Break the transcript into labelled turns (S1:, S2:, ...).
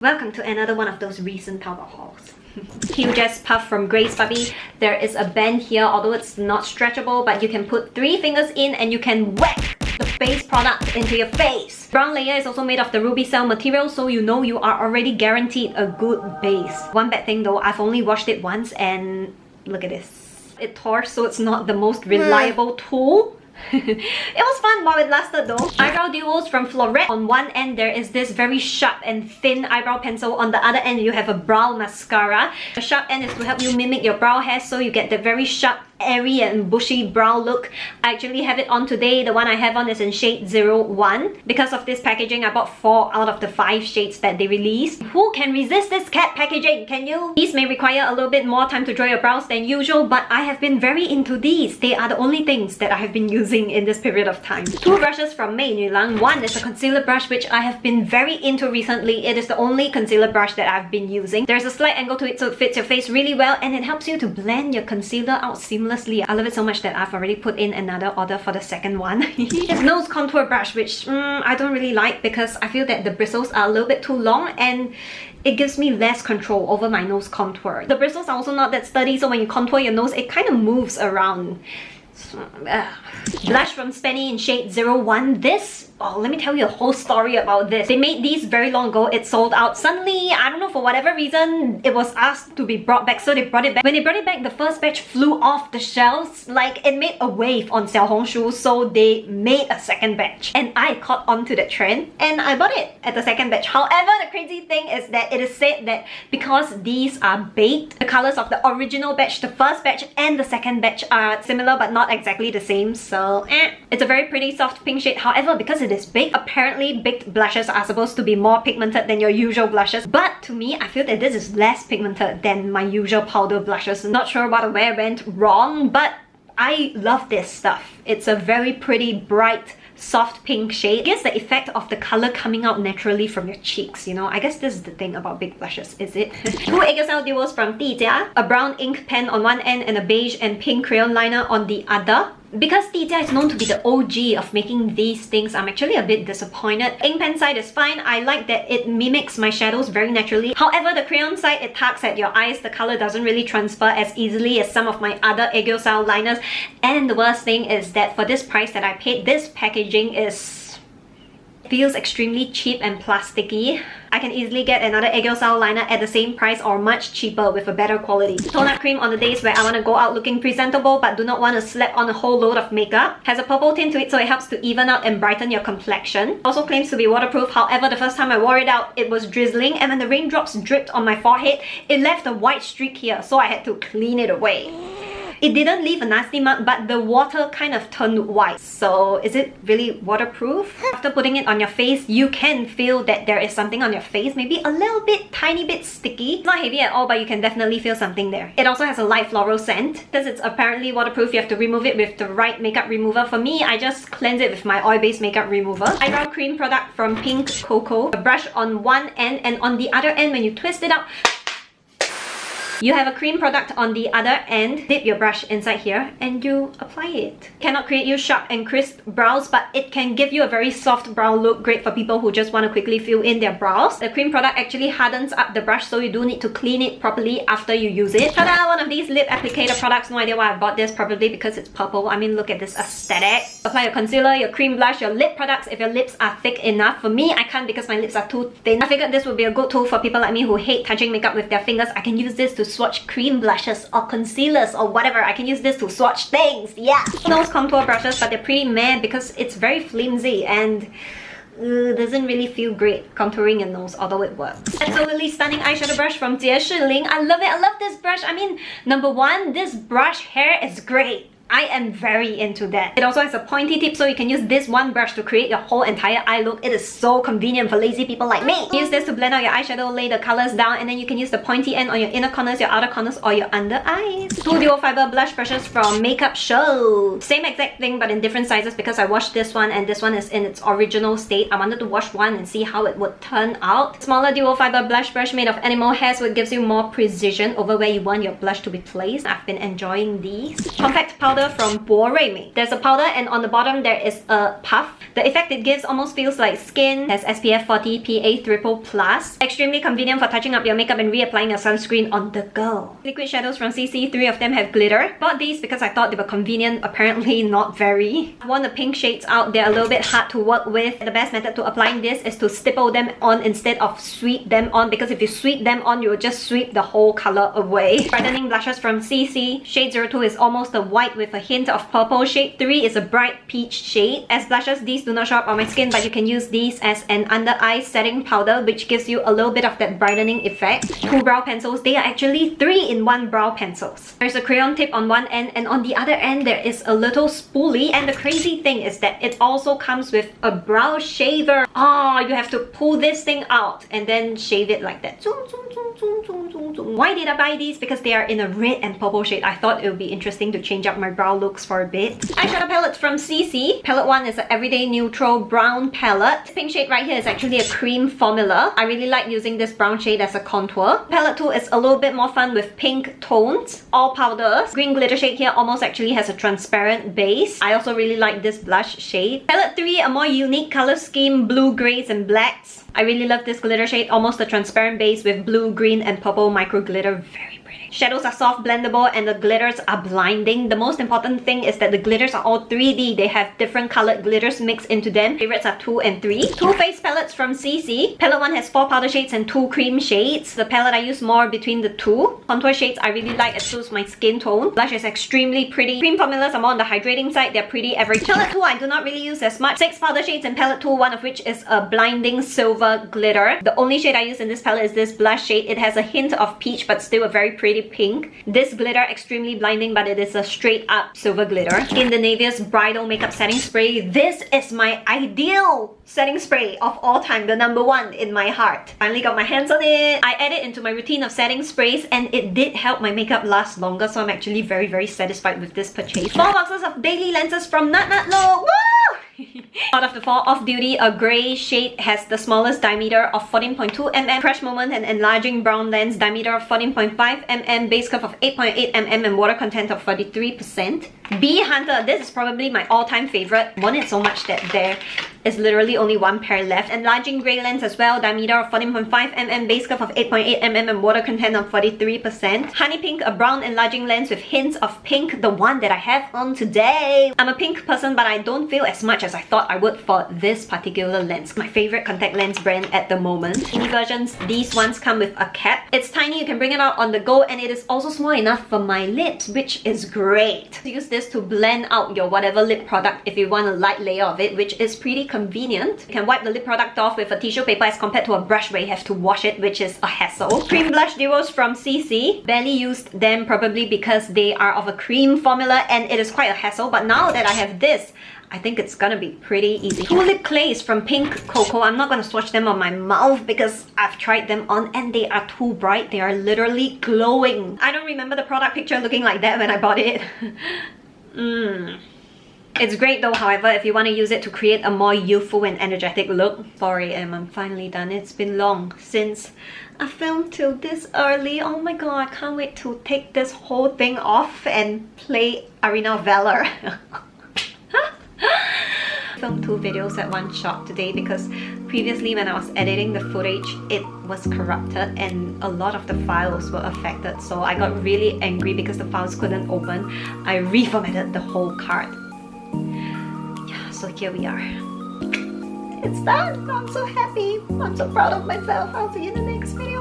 S1: Welcome to another one of those recent Taobao hauls. Huge ass puff from Grace Barbie. There is a band here, although it's not stretchable, but you can put 3 fingers in and you can whack the face product into your face. Brown layer is also made of the ruby cell material, so you know you are already guaranteed a good base. One bad thing though, I've only washed it once and look at this. It tore, so it's not the most reliable tool. It was fun while it lasted though. Eyebrow duos from Florette. On one end there is this very sharp and thin eyebrow pencil. On the other end you have a brow mascara. The sharp end is to help you mimic your brow hair, so you get the very sharp, airy and bushy brow look. I actually have it on today. The one I have on is in shade 01. Because of this packaging, I bought 4 out of the 5 shades that they released. Who can resist this cat packaging? Can you? These may require a little bit more time to draw your brows than usual, but I have been very into these. They are the only things that I have been using in this period of time. 2 brushes from Mei Nulang. One is a concealer brush which I have been very into recently. It is the only concealer brush that I've been using. There's a slight angle to it so it fits your face really well, and it helps you to blend your concealer out seamlessly. I love it so much that I've already put in another order for the second one. This nose contour brush, which I don't really like because I feel that the bristles are a little bit too long and it gives me less control over my nose contour. The bristles are also not that sturdy, so when you contour your nose, it kind of moves around. Blush from Spenny in shade 01. This, let me tell you a whole story about this. They made these very long ago. It sold out. Suddenly, I don't know, for whatever reason, it was asked to be brought back, so they brought it back. When they brought it back, the first batch flew off the shelves. Like, it made a wave on Xiaohongshu, so they made a second batch. And I caught on to that trend, and I bought it at the second batch. However, the crazy thing is that it is said that because these are baked, the colors of the original batch, the first batch, and the second batch are similar but not exactly the same, so It's a very pretty soft pink shade. However, because it is baked, apparently baked blushes are supposed to be more pigmented than your usual blushes, but to me, I feel that this is less pigmented than my usual powder blushes. Not sure where went wrong, but I love this stuff. It's a very pretty, bright, soft pink shade. It gives the effect of the color coming out naturally from your cheeks, you know. I guess this is the thing about big blushes, is it? 2 XL duos from Tijia. A brown ink pen on one end and a beige and pink crayon liner on the other. Because Tijia is known to be the OG of making these things, I'm actually a bit disappointed. Ink pen side is fine. I like that it mimics my shadows very naturally. However, the crayon side, it tugs at your eyes. The color doesn't really transfer as easily as some of my other aegyo style liners. And the worst thing is that for this price that I paid, this packaging feels extremely cheap and plasticky. I can easily get another aegyo style liner at the same price or much cheaper with a better quality. Tone up cream on the days where I want to go out looking presentable but do not want to slap on a whole load of makeup. Has a purple tint to it, so it helps to even out and brighten your complexion. Also claims to be waterproof. However, the first time I wore it out, it was drizzling, and when the raindrops dripped on my forehead, it left a white streak here, so I had to clean it away. It didn't leave a nasty mark, but the water kind of turned white. So is it really waterproof? After putting it on your face, you can feel that there is something on your face, maybe a little bit, tiny bit sticky. It's not heavy at all, but you can definitely feel something there. It also has a light floral scent. Because it's apparently waterproof, you have to remove it with the right makeup remover. For me, I just cleanse it with my oil-based makeup remover. Eyebrow cream product from Pink Cocoa. A brush on one end, and on the other end, when you twist it out, you have a cream product on the other end. Dip your brush inside here and you apply it. Cannot create you sharp and crisp brows, but it can give you a very soft brow look, great for people who just want to quickly fill in their brows. The cream product actually hardens up the brush, so you do need to clean it properly after you use it. Ta-da! One of these lip applicator products. No idea why I bought this, probably because it's purple. I mean, look at this aesthetic. Apply your concealer, your cream blush, your lip products if your lips are thick enough. For me, I can't because my lips are too thin. I figured this would be a good tool for people like me who hate touching makeup with their fingers. I can use this to swatch cream blushes or concealers or whatever. I can use this to swatch things, yeah! Nose contour brushes, but they're pretty meh because it's very flimsy and doesn't really feel great contouring your nose, although it works. Absolutely stunning eyeshadow brush from Jie Shiling. I love it. I love this brush. I mean, number one, this brush hair is great. I am very into that. It also has a pointy tip, so you can use this one brush to create your whole entire eye look. It is so convenient for lazy people like me. Use this to blend out your eyeshadow, lay the colors down, and then you can use the pointy end on your inner corners, your outer corners, or your under eyes. 2 dual fiber blush brushes from Makeup Show. Same exact thing but in different sizes because I washed this one and this one is in its original state. I wanted to wash one and see how it would turn out. Smaller dual fiber blush brush made of animal hair, so it gives you more precision over where you want your blush to be placed. I've been enjoying these. Compact powder powder from Boreime. There's a powder and on the bottom there is a puff. The effect it gives almost feels like skin. It has SPF 40 PA++. Extremely convenient for touching up your makeup and reapplying your sunscreen on the go. Liquid shadows from CC, 3 of them have glitter. Bought these because I thought they were convenient, apparently not very. I want the pink shades out, they're a little bit hard to work with. The best method to applying this is to stipple them on instead of sweep them on, because if you sweep them on, you will just sweep the whole color away. Brightening blushes from CC. Shade 02 is almost a white with a hint of purple. Shade 3 is a bright peach shade. As blushes, these do not show up on my skin, but you can use these as an under eye setting powder, which gives you a little bit of that brightening effect. 2 brow pencils. They are actually 3-in-1 brow pencils. There's a crayon tip on one end, and on the other end there is a little spoolie. And the crazy thing is that it also comes with a brow shaver. You have to pull this thing out and then shave it like that. Why did I buy these? Because they are in a red and purple shade. I thought it would be interesting to change up my brow looks for a bit. Eyeshadow palette from CC. Palette 1 is an everyday neutral brown palette. This pink shade right here is actually a cream formula. I really like using this brown shade as a contour. Palette 2 is a little bit more fun with pink tones. All powders. Green glitter shade here almost actually has a transparent base. I also really like this blush shade. Palette 3, a more unique color scheme, blue, grays and blacks. I really love this glitter shade, almost a transparent base with blue, green and purple micro glitter. Very pretty. Shadows are soft, blendable, and the glitters are blinding. The most important thing is that the glitters are all 3D. They have different colored glitters mixed into them. Favorites are 2 and 3. 2 face palettes from CC. Palette 1 has 4 powder shades and 2 cream shades. The palette I use more between the 2. Contour shades I really like. It suits my skin tone. Blush is extremely pretty. Cream formulas are more on the hydrating side. They're pretty average. Palette 2 I do not really use as much. 6 powder shades in palette 2, one of which is a blinding silver glitter. The only shade I use in this palette is this blush shade. It has a hint of peach but still a very pretty pink. This glitter extremely blinding, but it is a straight up silver glitter. Scandinavia's bridal makeup setting spray. This is my ideal setting spray of all time, the #1 in my heart. Finally got my hands on it. I add it into my routine of setting sprays and it did help my makeup last longer, so I'm actually very satisfied with this purchase. 4 boxes of daily lenses from Nut Nut Look. Woo! Out of the 4, Off Duty, a grey shade, has the smallest diameter of 14.2 mm, Fresh Moment and enlarging brown lens, diameter of 14.5 mm, base curve of 8.8 mm and water content of 43%. Bee Hunter, this is probably my all-time favorite. I want it so much that there is literally only 1 pair left. Enlarging grey lens as well, diameter of 14.5 mm, base curve of 8.8 mm and water content of 43%. Honey Pink, a brown enlarging lens with hints of pink, the one that I have on today. I'm a pink person, but I don't feel as much as I thought I would for this particular lens. My favorite contact lens brand at the moment. Mini versions, these ones come with a cap. It's tiny, you can bring it out on the go, and it is also small enough for my lips, which is great. Use this to blend out your whatever lip product if you want a light layer of it, which is pretty convenient. You can wipe the lip product off with a tissue paper as compared to a brush where you have to wash it, which is a hassle. Cream blush duos from CC. Barely used them, probably because they are of a cream formula and it is quite a hassle, but now that I have this, I think it's gonna be pretty easy. 2 lip clays from Pink Cocoa. I'm not gonna swatch them on my mouth because I've tried them on and they are too bright. They are literally glowing. I don't remember the product picture looking like that when I bought it. It's great though, however, if you want to use it to create a more youthful and energetic look. 4 AM, I'm finally done. It's been long since I filmed till this early. Oh my god, I can't wait to take this whole thing off and play Arena of Valor. I filmed 2 videos at one shot today because previously when I was editing the footage, it was corrupted and a lot of the files were affected. So I got really angry because the files couldn't open. I reformatted the whole card. Yeah, so here we are. It's done! I'm so happy! I'm so proud of myself. I'll see you in the next video.